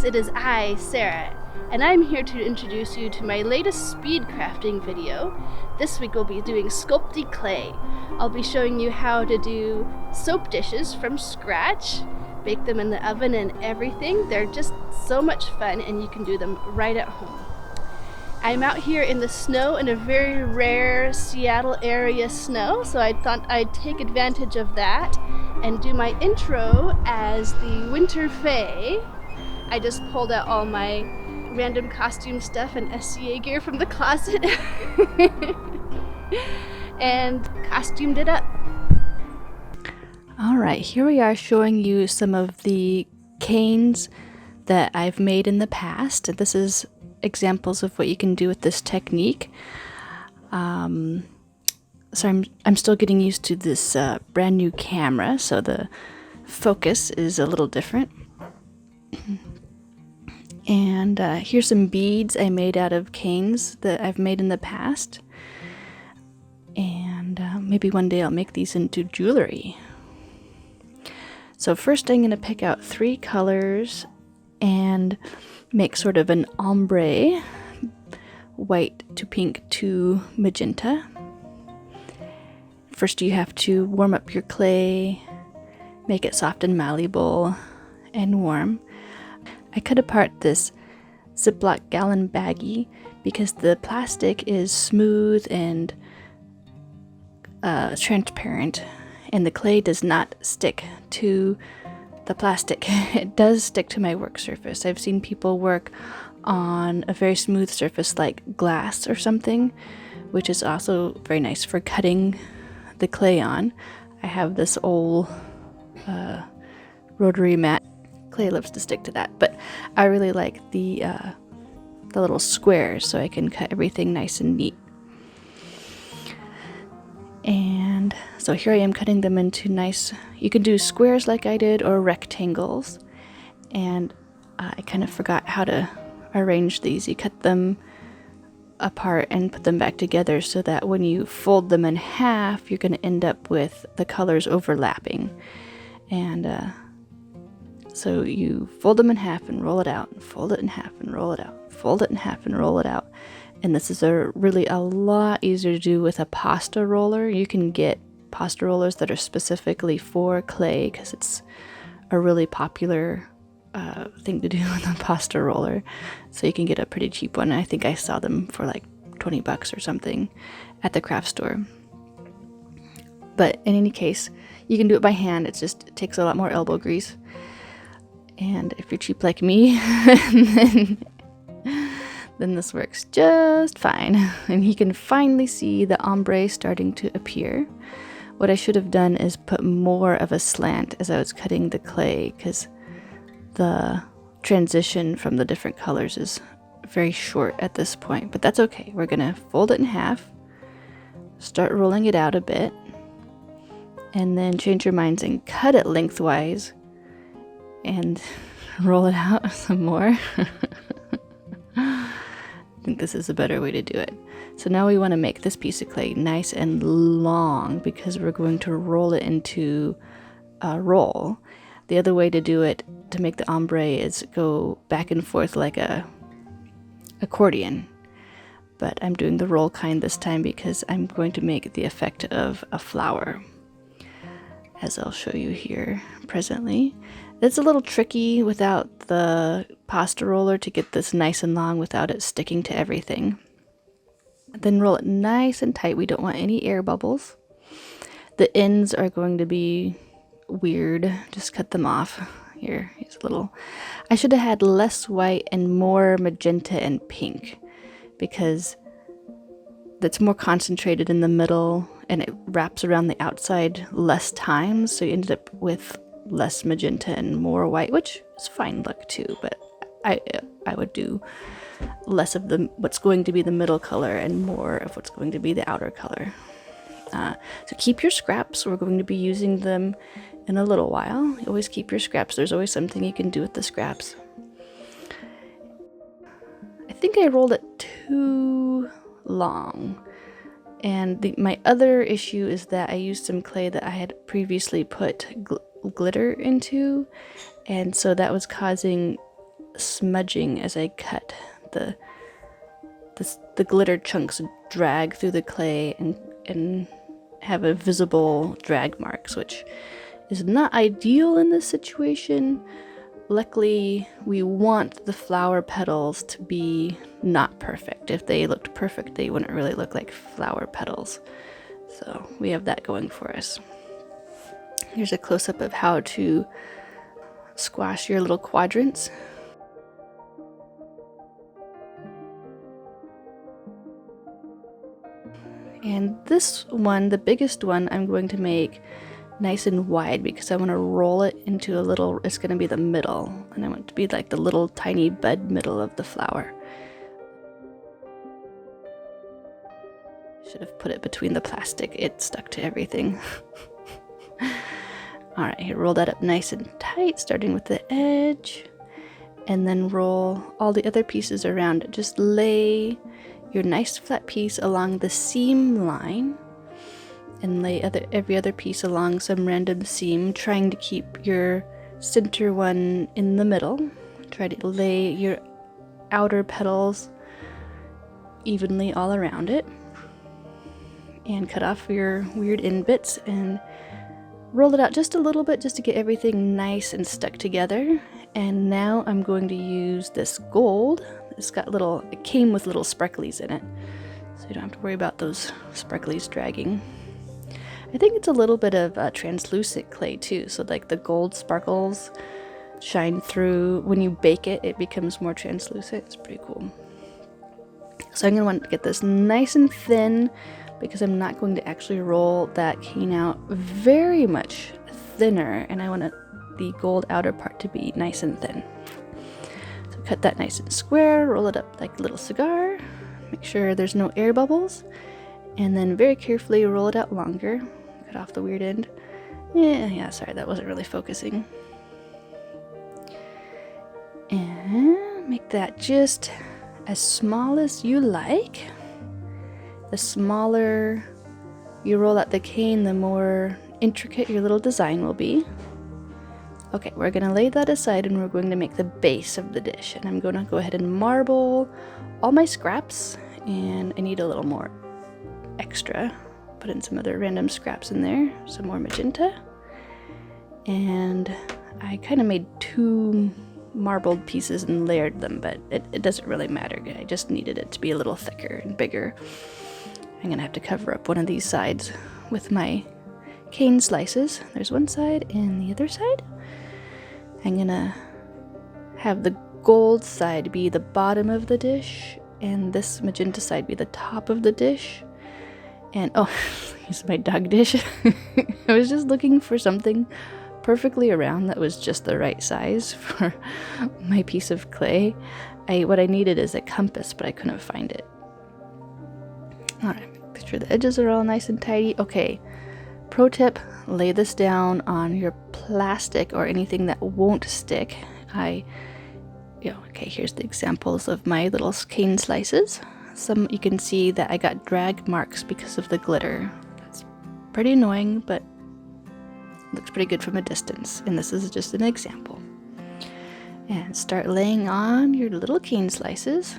guys, it is I, Sarah, and I'm here to introduce you to my latest speed crafting video. This week we'll be doing sculpty clay. I'll be showing you how to do soap dishes from scratch, bake them in the oven and everything. They're just so much fun and you can do them right at home. I'm out here in the snow, in a very rare Seattle area snow, so I thought I'd take advantage of that and do my intro as the Winter Fae. I just pulled out all my random costume stuff and SCA gear from the closet and costumed it up. Alright, here we are showing you some of the canes that I've made in the past. This is examples of what you can do with this technique. So I'm still getting used to this brand new camera, so the focus is a little different. And here's some beads I made out of canes that I've made in the past. And maybe one day I'll make these into jewelry. So first I'm going to pick out 3 colors and make sort of an ombre, white to pink to magenta. First you have to warm up your clay, make it soft and malleable and warm. I cut apart this Ziploc gallon baggie because the plastic is smooth and transparent, and the clay does not stick to the plastic. It does stick to my work surface. I've seen people work on a very smooth surface like glass or something, which is also very nice for cutting the clay on. I have this old rotary mat. Clay loves to stick to that, but I really like the little squares so I can cut everything nice and neat. And so here I am cutting them into nice, you can do squares like I did or rectangles, and I kind of forgot how to arrange these. You cut them apart and put them back together so that when you fold them in half you're going to end up with the colors overlapping. And so you fold them in half and roll it out, and fold it in half and roll it out, fold it in half and roll it out. And this is really a lot easier to do with a pasta roller. You can get pasta rollers that are specifically for clay because it's a really popular thing to do with a pasta roller. So you can get a pretty cheap one. I think I saw them for like $20 or something at the craft store. But in any case, you can do it by hand. It takes a lot more elbow grease. And if you're cheap like me, then this works just fine. And you can finally see the ombre starting to appear. What I should have done is put more of a slant as I was cutting the clay, because the transition from the different colors is very short at this point. But that's okay. We're going to fold it in half, start rolling it out a bit, and then change your minds and cut it lengthwise and roll it out some more. I think this is a better way to do it. So now we want to make this piece of clay nice and long because we're going to roll it into a roll. The other way to do it, to make the ombre, is go back and forth like a accordion. But I'm doing the roll kind this time because I'm going to make the effect of a flower, as I'll show you here presently. It's a little tricky without the pasta roller to get this nice and long without it sticking to everything. Then roll it nice and tight. We don't want any air bubbles. The ends are going to be weird. Just cut them off. Here's a little. I should have had less white and more magenta and pink because that's more concentrated in the middle and it wraps around the outside less times, so you ended up with less magenta and more white, which is fine look too, but I would do less of what's going to be the middle color and more of what's going to be the outer color. So keep your scraps. We're going to be using them in a little while. You always keep your scraps. There's always something you can do with the scraps. I think I rolled it too long. And my other issue is that I used some clay that I had previously put glitter into, and so that was causing smudging as I cut. The glitter chunks drag through the clay and have a visible drag marks, which is not ideal in this situation. Luckily, we want the flower petals to be not perfect. If they looked perfect, they wouldn't really look like flower petals. So we have that going for us. Here's a close-up of how to squash your little quadrants. And this one, the biggest one, I'm going to make nice and wide because I want to roll it into a little, it's going to be the middle, and I want it to be like the little tiny bud middle of the flower. Should have put it between the plastic, it stuck to everything. Alright, here, roll that up nice and tight, starting with the edge, and then roll all the other pieces around it. Just lay your nice flat piece along the seam line and lay every other piece along some random seam, trying to keep your center one in the middle. Try to lay your outer petals evenly all around it, and cut off your weird end bits and roll it out just a little bit just to get everything nice and stuck together. And now I'm going to use this gold. It came with little sparklies in it, so you don't have to worry about those sparklies dragging. I think it's a little bit of translucent clay too, so like the gold sparkles shine through. When you bake it, it becomes more translucent. It's pretty cool. So I'm going to want to get this nice and thin because I'm not going to actually roll that cane out very much thinner, and I want the gold outer part to be nice and thin. So cut that nice and square, roll it up like a little cigar, make sure there's no air bubbles, and then very carefully roll it out longer. Cut off the weird end. Yeah, sorry, that wasn't really focusing. And make that just as small as you like. The smaller you roll out the cane, the more intricate your little design will be. Okay, we're going to lay that aside and we're going to make the base of the dish. And I'm going to go ahead and marble all my scraps, and I need a little more extra. Put in some other random scraps in there, some more magenta. And I kind of made 2 marbled pieces and layered them, but it doesn't really matter. I just needed it to be a little thicker and bigger. I'm going to have to cover up one of these sides with my cane slices. There's one side and the other side. I'm going to have the gold side be the bottom of the dish and this magenta side be the top of the dish. And oh, here's my dog dish. I was just looking for something perfectly round that was just the right size for my piece of clay. What I needed is a compass, but I couldn't find it. Alright, make sure the edges are all nice and tidy. Okay, pro tip, lay this down on your plastic or anything that won't stick. Okay, here's the examples of my little cane slices. Some you can see that I got drag marks because of the glitter. That's pretty annoying, but looks pretty good from a distance. And this is just an example. And start laying on your little cane slices.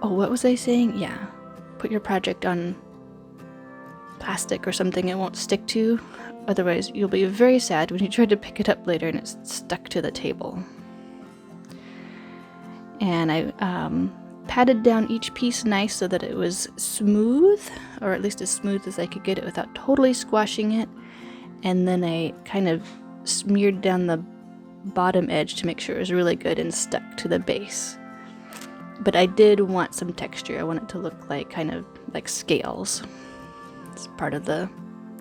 Oh, what was I saying? Yeah, put your project on plastic or something it won't stick to. Otherwise, you'll be very sad when you try to pick it up later and it's stuck to the table. And I patted down each piece nice so that it was smooth, or at least as smooth as I could get it without totally squashing it. And then I kind of smeared down the bottom edge to make sure it was really good and stuck to the base. But I did want some texture. I want it to look like kind of like scales. It's part of the...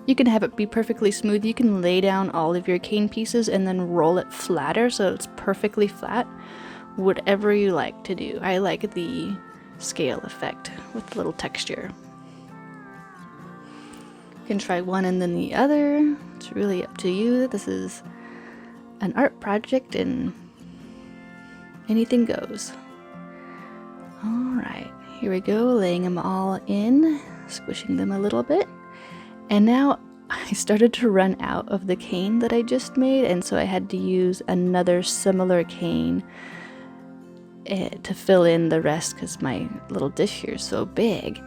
You can have it be perfectly smooth. You can lay down all of your cane pieces and then roll it flatter so it's perfectly flat. Whatever you like to do. I like the scale effect with a little texture. You can try one and then the other. It's really up to you. This is an art project and anything goes. Alright, here we go, laying them all in, squishing them a little bit. And now I started to run out of the cane that I just made, and so I had to use another similar cane to fill in the rest because my little dish here is so big.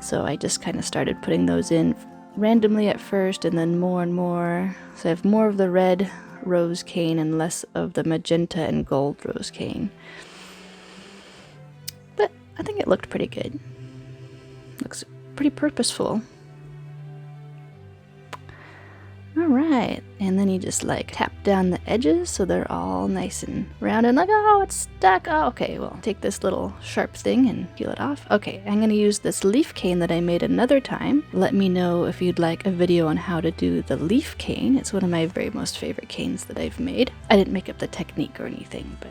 So I just kind of started putting those in randomly at first, and then more and more. So I have more of the red rose cane and less of the magenta and gold rose cane. But I think it looked pretty good. Looks pretty purposeful. Alright, and then you just like tap down the edges so they're all nice and round and like, oh, it's stuck. Oh, okay, well, take this little sharp thing and peel it off. Okay, I'm gonna use this leaf cane that I made another time. Let me know if you'd like a video on how to do the leaf cane. It's one of my very most favorite canes that I've made. I didn't make up the technique or anything, but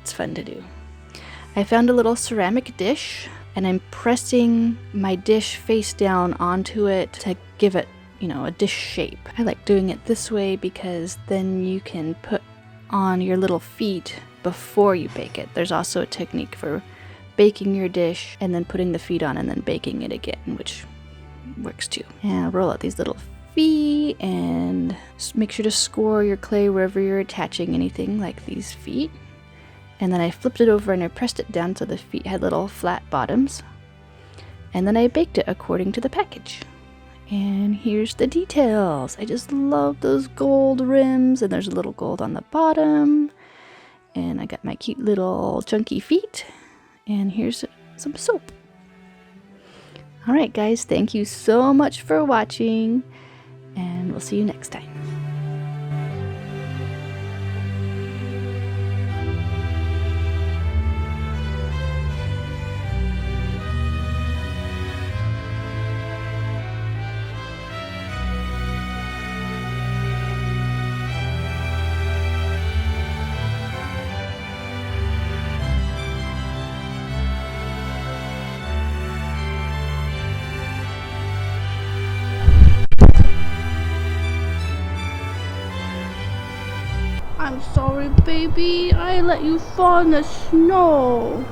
it's fun to do. I found a little ceramic dish and I'm pressing my dish face down onto it to give it, you know, a dish shape. I like doing it this way because then you can put on your little feet before you bake it. There's also a technique for baking your dish and then putting the feet on and then baking it again, which works too. And I'll roll out these little feet and make sure to score your clay wherever you're attaching anything, like these feet. And then I flipped it over and I pressed it down so the feet had little flat bottoms. And then I baked it according to the package. And here's the details. I just love those gold rims, and there's a little gold on the bottom. And I got my cute little chunky feet. And here's some soap. Alright guys, thank you so much for watching, and we'll see you next time. I'm sorry, baby. I let you fall in the snow.